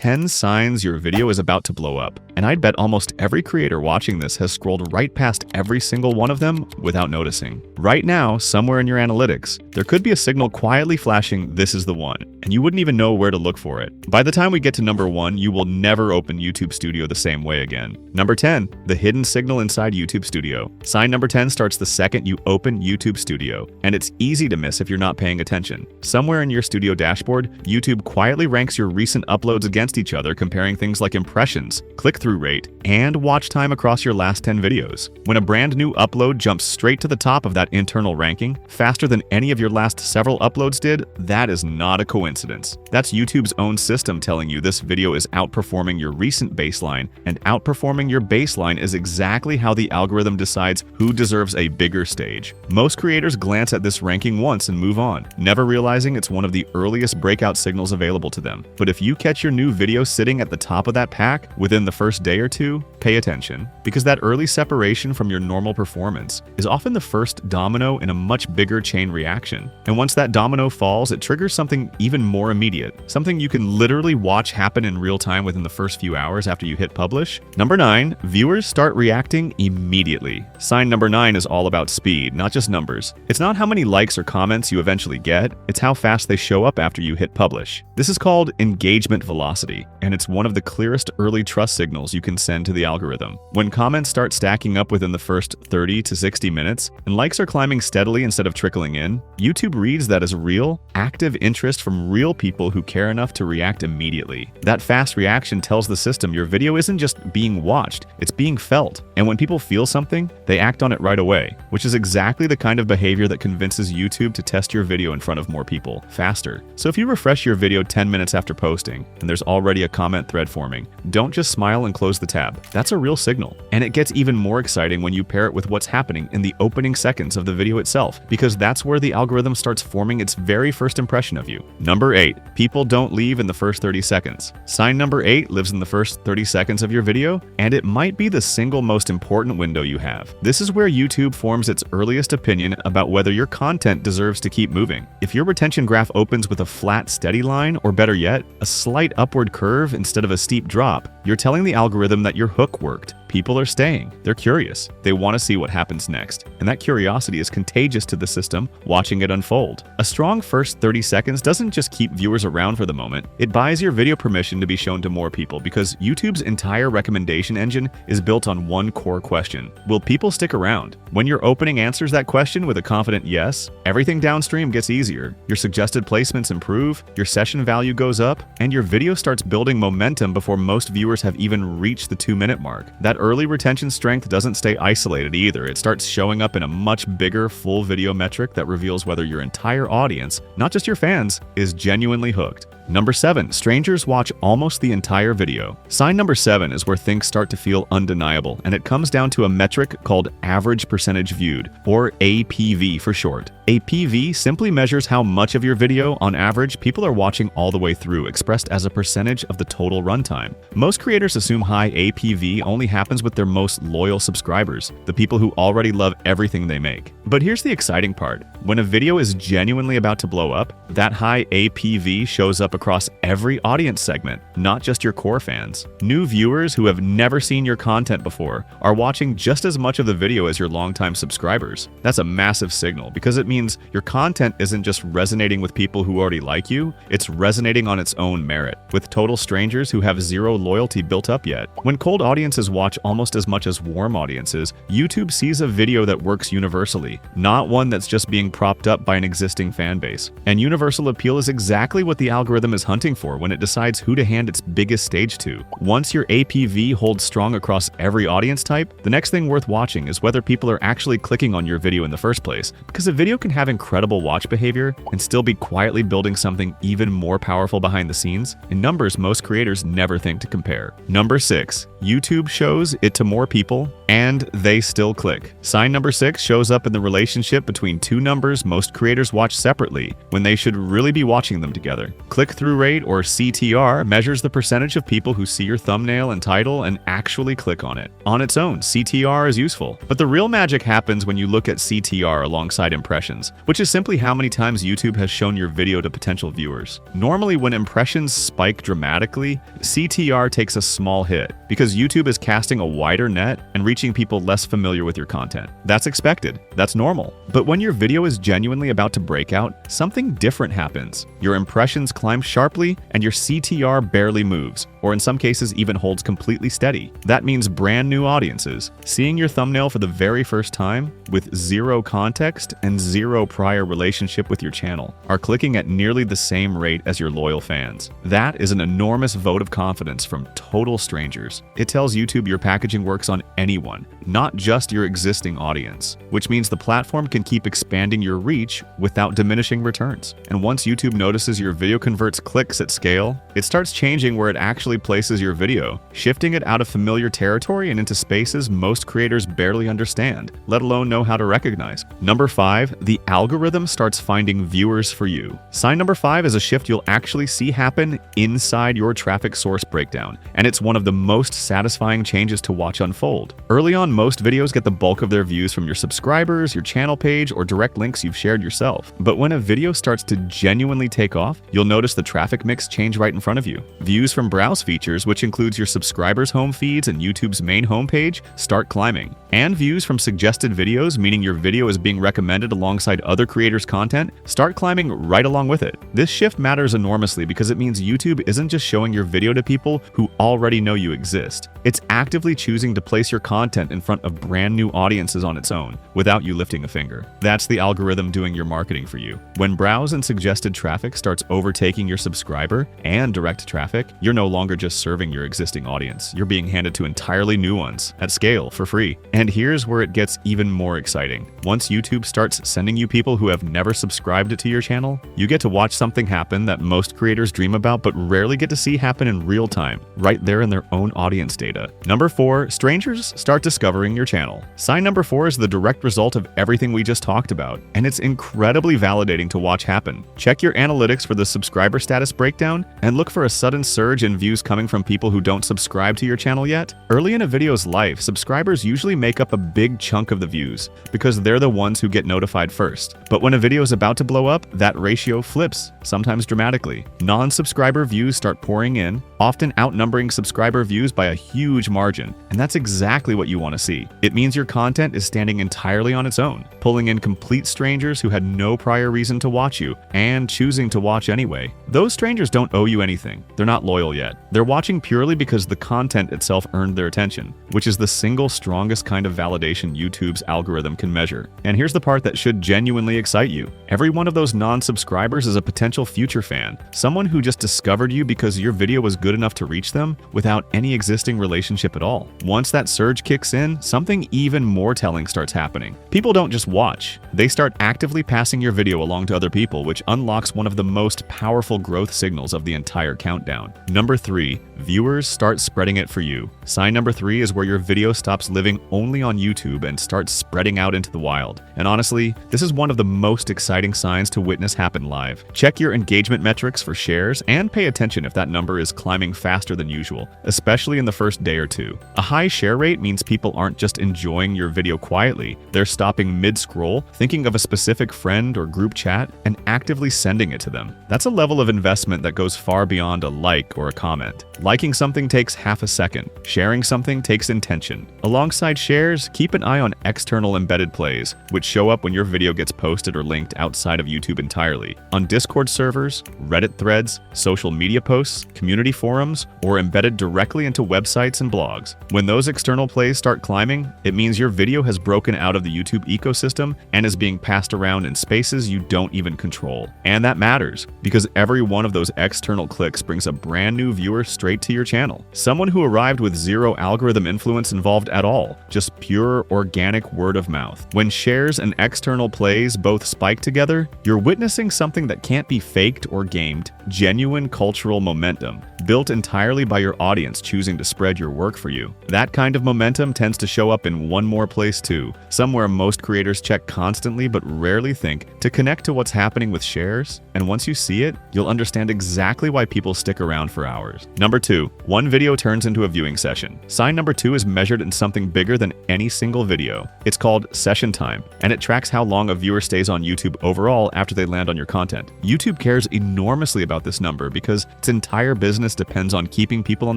10 signs your video is about to blow up, and I'd bet almost every creator watching this has scrolled right past every single one of them without noticing. Right now, somewhere in your analytics, there could be a signal quietly flashing, "This is the one," and you wouldn't even know where to look for it. By the time we get to number 1, you will never open YouTube Studio the same way again. Number 10, the hidden signal inside YouTube Studio. Sign number 10 starts the second you open YouTube Studio, and it's easy to miss if you're not paying attention. Somewhere in your Studio dashboard, YouTube quietly ranks your recent uploads against each other, comparing things like impressions, click-through rate, and watch time across your last 10 videos. When a brand new upload jumps straight to the top of that internal ranking, faster than any of your last several uploads did, that is not a coincidence. That's YouTube's own system telling you this video is outperforming your recent baseline, and outperforming your baseline is exactly how the algorithm decides who deserves a bigger stage. Most creators glance at this ranking once and move on, never realizing it's one of the earliest breakout signals available to them. But if you catch your new video sitting at the top of that pack within the first day or two, pay attention, because that early separation from your normal performance is often the first domino in a much bigger chain reaction. And once that domino falls, it triggers something even more immediate, something you can literally watch happen in real time within the first few hours after you hit publish. Number 9, viewers start reacting immediately. Sign number 9 is all about speed, not just numbers. It's not how many likes or comments you eventually get, it's how fast they show up after you hit publish. This is called engagement velocity, and it's one of the clearest early trust signals you can send to the algorithm. When comments start stacking up within the first 30 to 60 minutes, and likes are climbing steadily instead of trickling in, YouTube reads that as real, active interest from real people who care enough to react immediately. That fast reaction tells the system your video isn't just being watched, it's being felt. And when people feel something, they act on it right away, which is exactly the kind of behavior that convinces YouTube to test your video in front of more people, faster. So if you refresh your video 10 minutes after posting, and there's already a comment thread forming, don't just smile and close the tab. That's a real signal. And it gets even more exciting when you pair it with what's happening in the opening seconds of the video itself, because that's where the algorithm starts forming its very first impression of you. Number 8, people don't leave in the first 30 seconds. Sign number 8 lives in the first 30 seconds of your video, and it might be the single most important window you have. This is where YouTube forms its earliest opinion about whether your content deserves to keep moving. If your retention graph opens with a flat, steady line, or better yet, a slight upward curve instead of a steep drop, you're telling the algorithm that your hook worked. People are staying. They're curious. They want to see what happens next. And that curiosity is contagious to the system, watching it unfold. A strong first 30 seconds doesn't just keep viewers around for the moment. It buys your video permission to be shown to more people, because YouTube's entire recommendation engine is built on one core question: will people stick around? When your opening answers that question with a confident yes, everything downstream gets easier. Your suggested placements improve, your session value goes up, and your video starts building momentum before most viewers have even reached the 2-minute mark. That early retention strength doesn't stay isolated either. It starts showing up in a much bigger full video metric that reveals whether your entire audience, not just your fans, is genuinely hooked. Number 7, strangers watch almost the entire video. Sign number 7 is where things start to feel undeniable, and it comes down to a metric called average percentage viewed, or APV for short. APV simply measures how much of your video, on average, people are watching all the way through, expressed as a percentage of the total runtime. Most creators assume high APV only happens with their most loyal subscribers, the people who already love everything they make. But here's the exciting part. When a video is genuinely about to blow up, that high APV shows up across every audience segment, not just your core fans. New viewers who have never seen your content before are watching just as much of the video as your longtime subscribers. That's a massive signal, because it means your content isn't just resonating with people who already like you, it's resonating on its own merit, with total strangers who have zero loyalty built up yet. When cold audiences watch almost as much as warm audiences, YouTube sees a video that works universally, not one that's just being propped up by an existing fan base. And universal appeal is exactly what the algorithm is hunting for when it decides who to hand its biggest stage to. Once your APV holds strong across every audience type, the next thing worth watching is whether people are actually clicking on your video in the first place, because a video can have incredible watch behavior and still be quietly building something even more powerful behind the scenes in numbers most creators never think to compare. Number 6, YouTube shows it to more people and they still click. Sign number 6 shows up in the relationship between two numbers most creators watch separately when they should really be watching them together. Click-through rate, or CTR, measures the percentage of people who see your thumbnail and title and actually click on it. On its own, CTR is useful, but the real magic happens when you look at CTR alongside impressions, which is simply how many times YouTube has shown your video to potential viewers. Normally, when impressions spike dramatically, CTR takes a small hit because YouTube is casting a wider net and reaching people less familiar with your content. That's expected. That's normal. But when your video is genuinely about to break out, something different happens. Your impressions climb sharply and your CTR barely moves, or in some cases even holds completely steady. That means brand new audiences, seeing your thumbnail for the very first time with zero context and zero prior relationship with your channel, are clicking at nearly the same rate as your loyal fans. That is an enormous vote of confidence from total strangers. It tells YouTube your packaging works on anyone, not just your existing audience, which means the platform can keep expanding your reach without diminishing returns. And once YouTube notices your video converts clicks at scale, it starts changing where it actually places your video, shifting it out of familiar territory and into spaces most creators barely understand, let alone know how to recognize. Number 5, the algorithm starts finding viewers for you. Sign number 5 is a shift you'll actually see happen inside your traffic source breakdown, and it's one of the most satisfying changes to watch unfold. Early on, most videos get the bulk of their views from your subscribers, your channel page, or direct links you've shared yourself. But when a video starts to genuinely take off, you'll notice the traffic mix change right in front of you. Views from browse features, which includes your subscribers' home feeds and YouTube's main homepage, start climbing. And views from suggested videos, meaning your video is being recommended alongside other creators' content, start climbing right along with it. This shift matters enormously because it means YouTube isn't just showing your video to people who already know you exist. It's actively choosing to place your content in front of brand new audiences on its own, without you lifting a finger. That's the algorithm doing your marketing for you. When browse and suggested traffic starts overtaking your subscriber and direct traffic, you're no longer just serving your existing audience. You're being handed to entirely new ones, at scale, for free. And here's where it gets even more exciting. Once YouTube starts sending you people who have never subscribed to your channel, you get to watch something happen that most creators dream about but rarely get to see happen in real time, right there in their own audience data. Number 4, strangers start discovering your channel. Sign number 4 is the direct result of everything we just talked about, and it's incredibly validating to watch happen. Check your analytics for the subscriber status breakdown and look for a sudden surge in views coming from people who don't subscribe to your channel yet. Early in a video's life, subscribers usually make up a big chunk of the views because they're the ones who get notified first. But when a video is about to blow up, that ratio flips, sometimes dramatically. Non-subscriber views start pouring in, often outnumbering subscriber views by a huge margin, and that's exactly what you want to see. It means your content is standing entirely on its own, pulling in complete strangers who had no prior reason to watch you, and choosing to watch anyway. Those strangers don't owe you anything. They're not loyal yet. They're watching purely because the content itself earned their attention, which is the single strongest kind of validation YouTube's algorithm can measure. And here's the part that should genuinely excite you. Every one of those non-subscribers is a potential future fan, someone who just discovered you because your video was good enough to reach them without any existing relationship at all. Once that surge kicks in, something even more telling starts happening. People don't just watch. They start actively passing your video along to other people, which unlocks one of the most powerful growth signals of the entire countdown. Number 3, viewers start spreading it for you. Sign number 3 is where your video stops living only on YouTube and starts spreading out into the wild. And honestly, this is one of the most exciting signs to witness happen live. Check your engagement metrics for shares and pay attention if that number is climbing faster than usual, especially in the first day or two. A high share rate means people aren't just enjoying your video quietly, they're stopping mid-scroll, thinking of a specific friend or group chat, and actively sending it to them. That's a level of investment that goes far beyond a like or a comment. Liking something takes half a second. Sharing something takes intention. Alongside shares, keep an eye on external embedded plays, which show up when your video gets posted or linked outside of YouTube entirely. On Discord servers, Reddit threads, social media posts, community forums, or embedded directly into websites and blogs. When those external plays start climbing, it means your video has broken out of the YouTube ecosystem and is being passed around in spaces you don't even control. And that matters, because every one of those external clicks brings a brand new viewer straight right to your channel. Someone who arrived with zero algorithm influence involved at all, just pure organic word of mouth. When shares and external plays both spike together, you're witnessing something that can't be faked or gamed, genuine cultural momentum, built entirely by your audience choosing to spread your work for you. That kind of momentum tends to show up in one more place too, somewhere most creators check constantly but rarely think to connect to what's happening with shares, and once you see it, you'll understand exactly why people stick around for hours. Number 2. One video turns into a viewing session. Sign number 2 is measured in something bigger than any single video. It's called session time, and it tracks how long a viewer stays on YouTube overall after they land on your content. YouTube cares enormously about this number because its entire business depends on keeping people on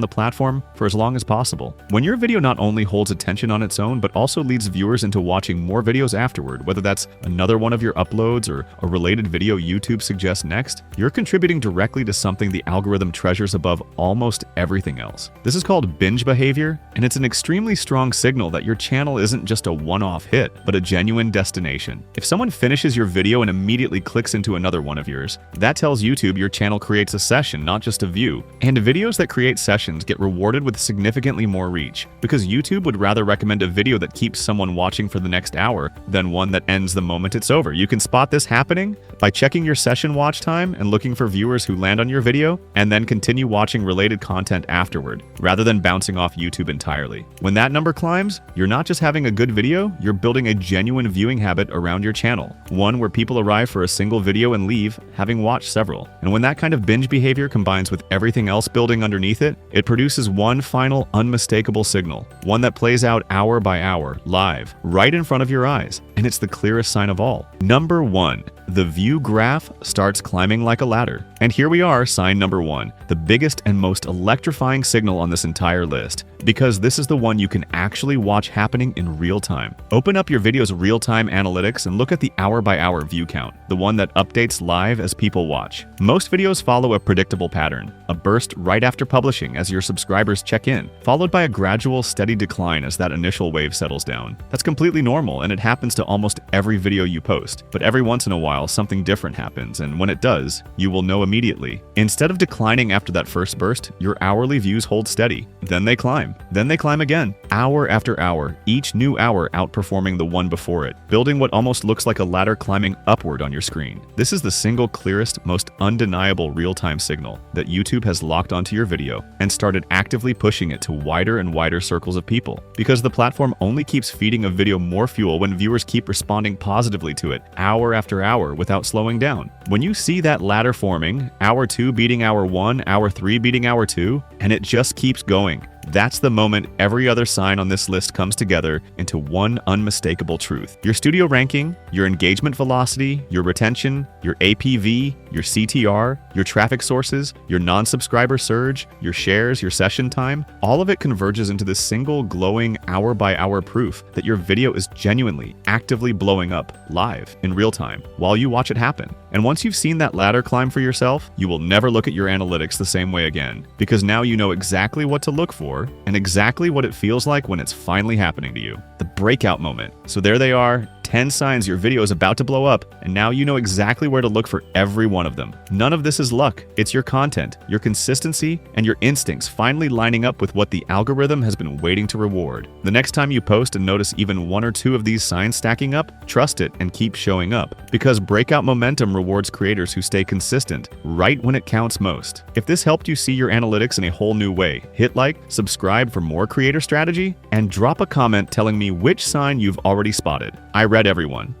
the platform for as long as possible. When your video not only holds attention on its own, but also leads viewers into watching more videos afterward, whether that's another one of your uploads or a related video YouTube suggests next, you're contributing directly to something the algorithm treasures above almost everything else. This is called binge behavior, and it's an extremely strong signal that your channel isn't just a one-off hit, but a genuine destination. If someone finishes your video and immediately clicks into another one of yours, that tells YouTube your channel creates a session, not just a view. And videos that create sessions get rewarded with significantly more reach, because YouTube would rather recommend a video that keeps someone watching for the next hour than one that ends the moment it's over. You can spot this happening by checking your session watch time and looking for viewers who land on your video and then continue watching related content afterward, rather than bouncing off YouTube entirely. When that number climbs, you're not just having a good video, you're building a genuine viewing habit around your channel, one where people arrive for a single video and leave, having watched several. And when that kind of binge behavior combines with everything else building underneath it, it produces one final unmistakable signal, one that plays out hour by hour, live, right in front of your eyes. And it's the clearest sign of all. Number 1. The view graph starts climbing like a ladder. And here we are, sign number 1, the biggest and most electrifying signal on this entire list, because this is the one you can actually watch happening in real time. Open up your video's real-time analytics and look at the hour-by-hour view count, the one that updates live as people watch. Most videos follow a predictable pattern, a burst right after publishing as your subscribers check in, followed by a gradual, steady decline as that initial wave settles down. That's completely normal, and it happens to almost every video you post. But every once in a while, something different happens, and when it does, you will know immediately. Instead of declining after that first burst, your hourly views hold steady. Then they climb. Then they climb again, hour after hour, each new hour outperforming the one before it, building what almost looks like a ladder climbing upward on your screen. This is the single clearest, most undeniable real-time signal that YouTube has locked onto your video and started actively pushing it to wider and wider circles of people, because the platform only keeps feeding a video more fuel when viewers keep responding positively to it, hour after hour, without slowing down. When you see that ladder forming, hour 2 beating hour 1, hour 3 beating hour 2, and it just keeps going, that's the moment every other sign on this list comes together into one unmistakable truth. Your studio ranking, your engagement velocity, your retention, your APV, your CTR, your traffic sources, your non-subscriber surge, your shares, your session time, all of it converges into this single glowing hour-by-hour proof that your video is genuinely, actively blowing up live in real time while you watch it happen. And once you've seen that ladder climb for yourself, you will never look at your analytics the same way again, because now you know exactly what to look for and exactly what it feels like when it's finally happening to you. The breakout moment. So there they are, 10 signs your video is about to blow up, and now you know exactly where to look for every one of them. None of this is luck. It's your content, your consistency, and your instincts finally lining up with what the algorithm has been waiting to reward. The next time you post and notice even 1 or 2 of these signs stacking up, trust it and keep showing up, because breakout momentum rewards creators who stay consistent right when it counts most. If this helped you see your analytics in a whole new way, hit like, subscribe for more creator strategy, and drop a comment telling me which sign you've already spotted. I read everyone.